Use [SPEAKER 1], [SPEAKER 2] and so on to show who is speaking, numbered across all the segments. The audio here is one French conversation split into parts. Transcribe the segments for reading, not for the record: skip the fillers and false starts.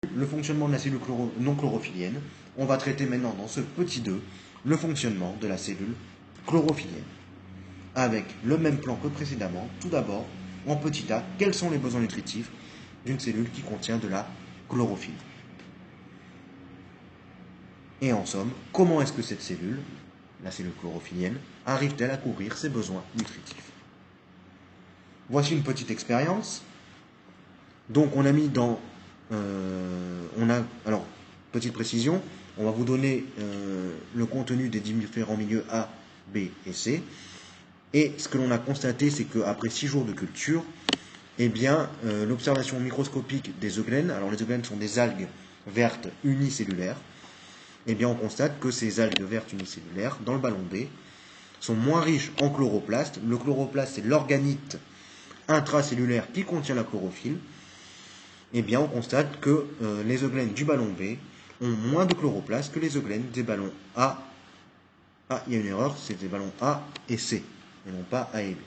[SPEAKER 1] le fonctionnement de la cellule non chlorophyllienne. On va traiter maintenant dans ce petit 2 le fonctionnement de la cellule chlorophyllienne. Avec le même plan que précédemment, tout d'abord, en petit a, quels sont les besoins nutritifs d'une cellule qui contient de la chlorophylle. Et en somme, comment est-ce que cette cellule, la cellule chlorophyllienne, arrive-t-elle à couvrir ses besoins nutritifs? Voici une petite expérience. Donc on a mis dans... alors, petite précision, on va vous donner le contenu des différents milieux A, B et C. Et ce que l'on a constaté, c'est qu'après 6 jours de culture, eh bien, l'observation microscopique des eugènes, alors les eugènes sont des algues vertes unicellulaires, eh bien on constate que ces algues vertes unicellulaires, dans le ballon B, sont moins riches en chloroplastes. Le chloroplaste, c'est l'organite intracellulaire qui contient la chlorophylle. Eh bien, on constate que les eugènes du ballon B ont moins de chloroplastes que les eugènes des ballons A. Ah, il y a une erreur, c'est des ballons A et C, et non pas A et B.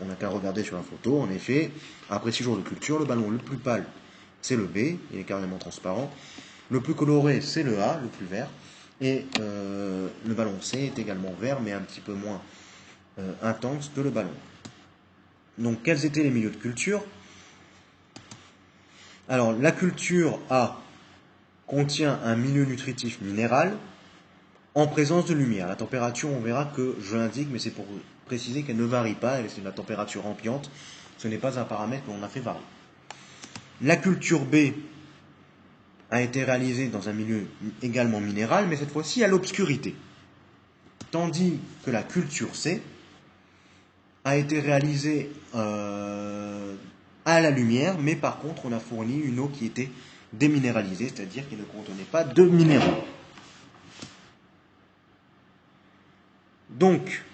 [SPEAKER 1] On n'a qu'à regarder sur la photo, en effet, après 6 jours de culture, le ballon le plus pâle, c'est le B, il est carrément transparent. Le plus coloré, c'est le A, le plus vert. Et le ballon C est également vert, mais un petit peu moins intense que le ballon. Donc, quels étaient les milieux de culture? Alors, la culture A contient un milieu nutritif minéral en présence de lumière. La température, on verra que je l'indique, mais c'est pour préciser qu'elle ne varie pas, c'est la température ambiante, ce n'est pas un paramètre que l'on a fait varier. La culture B a été réalisée dans un milieu également minéral, mais cette fois-ci à l'obscurité. Tandis que la culture C a été réalisée à la lumière, mais par contre on a fourni une eau qui était déminéralisée, c'est-à-dire qui ne contenait pas de minéraux. Donc,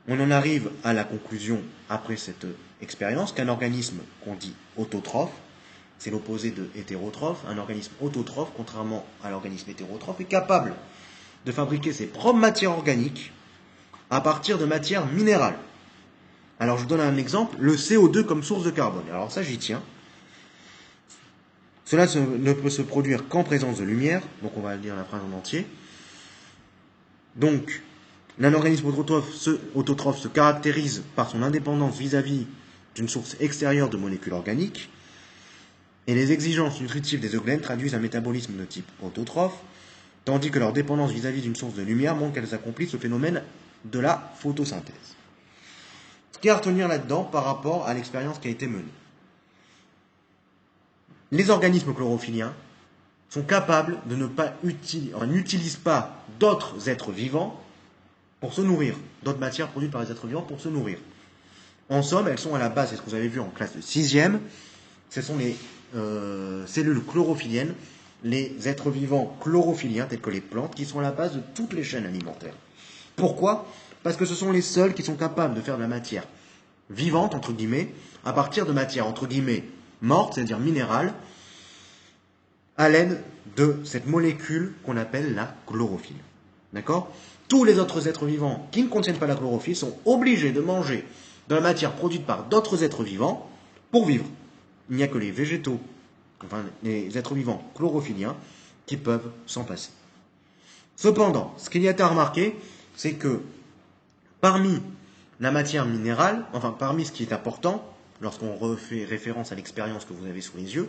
[SPEAKER 1] on en arrive à la conclusion, après cette expérience, qu'un organisme qu'on dit autotrophe, c'est l'opposé de hétérotrophe, un organisme autotrophe, contrairement à l'organisme hétérotrophe, est capable de fabriquer ses propres matières organiques à partir de matières minérales. Alors je vous donne un exemple, le CO2 comme source de carbone. Alors ça j'y tiens. Cela ne peut se produire qu'en présence de lumière, donc on va lire la phrase en entier. Donc, un organisme autotrophe se caractérise par son indépendance vis-à-vis d'une source extérieure de molécules organiques, et les exigences nutritives des eugènes traduisent un métabolisme de type autotrophe, tandis que leur dépendance vis-à-vis d'une source de lumière montre qu'elles accomplissent le phénomène de la photosynthèse. Ce qu'il y a à retenir là-dedans par rapport à l'expérience qui a été menée. Les organismes chlorophylliens sont capables de ne pas n'utilisent pas d'autres êtres vivants pour se nourrir, d'autres matières produites par les êtres vivants pour se nourrir. En somme, elles sont à la base, c'est ce que vous avez vu en classe de 6e, ce sont les cellules chlorophylliennes, les êtres vivants chlorophylliens, tels que les plantes, qui sont à la base de toutes les chaînes alimentaires. Pourquoi? Parce que ce sont les seuls qui sont capables de faire de la matière vivante, entre guillemets, à partir de matière, entre guillemets, morte, c'est-à-dire minérale, à l'aide de cette molécule qu'on appelle la chlorophylle. D'accord? Tous les autres êtres vivants qui ne contiennent pas la chlorophylle sont obligés de manger de la matière produite par d'autres êtres vivants pour vivre. Il n'y a que les végétaux, enfin les êtres vivants chlorophylliens, qui peuvent s'en passer. Cependant, ce qu'il y a à remarquer, c'est que parmi la matière minérale, enfin parmi ce qui est important, lorsqu'on refait référence à l'expérience que vous avez sous les yeux,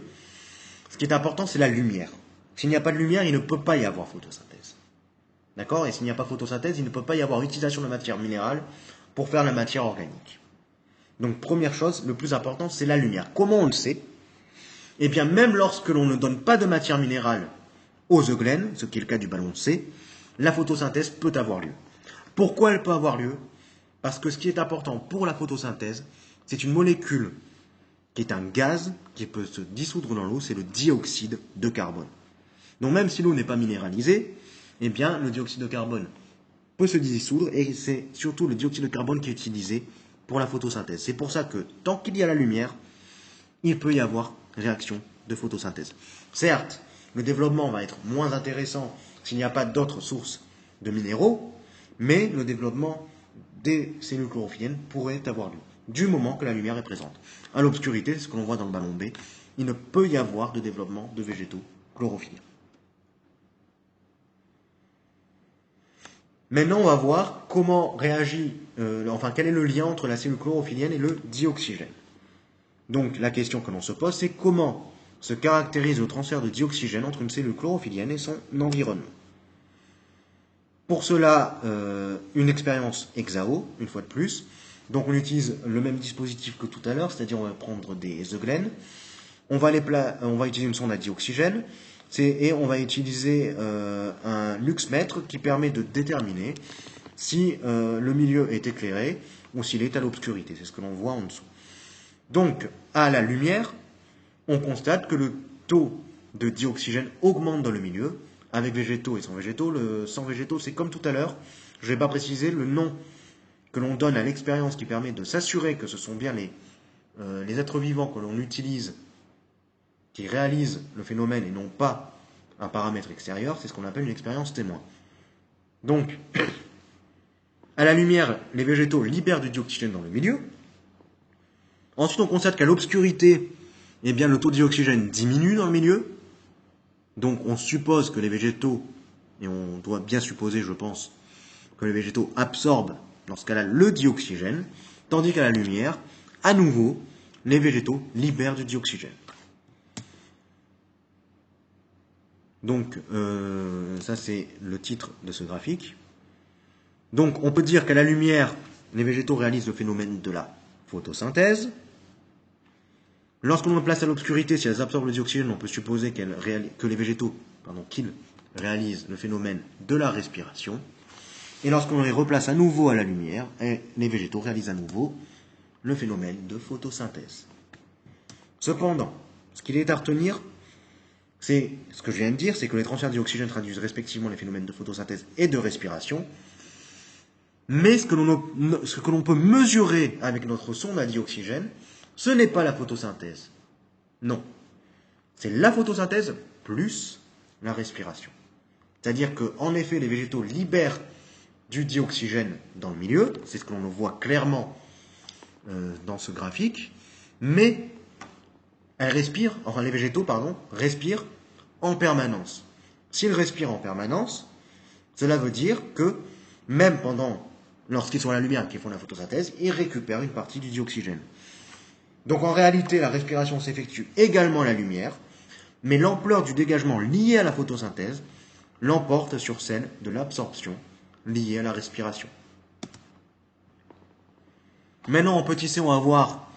[SPEAKER 1] ce qui est important, c'est la lumière. S'il n'y a pas de lumière, il ne peut pas y avoir photosynthèse. D'accord? Et s'il n'y a pas photosynthèse, il ne peut pas y avoir utilisation de la matière minérale pour faire la matière organique. Donc, première chose, le plus important, c'est la lumière. Comment on le sait? Eh bien, même lorsque l'on ne donne pas de matière minérale aux eugènes, ce qui est le cas du ballon C, la photosynthèse peut avoir lieu. Pourquoi elle peut avoir lieu? Parce que ce qui est important pour la photosynthèse, c'est une molécule qui est un gaz qui peut se dissoudre dans l'eau, c'est le dioxyde de carbone. Donc même si l'eau n'est pas minéralisée, eh bien le dioxyde de carbone peut se dissoudre et c'est surtout le dioxyde de carbone qui est utilisé pour la photosynthèse. C'est pour ça que tant qu'il y a la lumière, il peut y avoir réaction de photosynthèse. Certes, le développement va être moins intéressant s'il n'y a pas d'autres sources de minéraux, mais le développement des cellules chlorophylliennes pourrait avoir lieu, du moment que la lumière est présente. À l'obscurité, c'est ce que l'on voit dans le ballon B, il ne peut y avoir de développement de végétaux chlorophyllien. Maintenant, on va voir comment réagit, quel est le lien entre la cellule chlorophyllienne et le dioxygène. Donc, la question que l'on se pose, c'est comment se caractérise le transfert de dioxygène entre une cellule chlorophyllienne et son environnement. Pour cela, une expérience hexao, une fois de plus. Donc, on utilise le même dispositif que tout à l'heure, c'est-à-dire on va prendre des eugènes. On va utiliser une sonde à dioxygène. Et on va utiliser un luxmètre qui permet de déterminer si le milieu est éclairé ou s'il est à l'obscurité. C'est ce que l'on voit en dessous. Donc, à la lumière, on constate que le taux de dioxygène augmente dans le milieu, avec végétaux et sans végétaux. Le sans végétaux, c'est comme tout à l'heure. Je ne vais pas préciser le nom que l'on donne à l'expérience qui permet de s'assurer que ce sont bien les êtres vivants que l'on utilise qui réalise le phénomène et non pas un paramètre extérieur, c'est ce qu'on appelle une expérience témoin. Donc, à la lumière, les végétaux libèrent du dioxygène dans le milieu. Ensuite, on constate qu'à l'obscurité, eh bien, le taux de dioxygène diminue dans le milieu. Donc, on suppose que les végétaux, et on doit bien supposer, je pense, que les végétaux absorbent, dans ce cas-là, le dioxygène, tandis qu'à la lumière, à nouveau, les végétaux libèrent du dioxygène. Donc, ça c'est le titre de ce graphique. Donc, on peut dire qu'à la lumière, les végétaux réalisent le phénomène de la photosynthèse. Lorsqu'on les place à l'obscurité, si elles absorbent le dioxygène, on peut supposer que les végétaux, qu'ils réalisent le phénomène de la respiration. Et lorsqu'on les replace à nouveau à la lumière, les végétaux réalisent à nouveau le phénomène de photosynthèse. Cependant, ce qu'il est à retenir, c'est ce que je viens de dire, c'est que les transferts de dioxygène traduisent respectivement les phénomènes de photosynthèse et de respiration. Mais ce que l'on peut mesurer avec notre sonde à dioxygène, ce n'est pas la photosynthèse. Non. C'est la photosynthèse plus la respiration. C'est-à-dire qu'en effet, les végétaux libèrent du dioxygène dans le milieu, c'est ce que l'on voit clairement dans ce graphique, mais les végétaux respirent en permanence. S'ils respirent en permanence, cela veut dire que même lorsqu'ils sont à la lumière et qu'ils font la photosynthèse, ils récupèrent une partie du dioxygène. Donc en réalité, la respiration s'effectue également à la lumière, mais l'ampleur du dégagement lié à la photosynthèse l'emporte sur celle de l'absorption liée à la respiration. Maintenant, en petit c, on va voir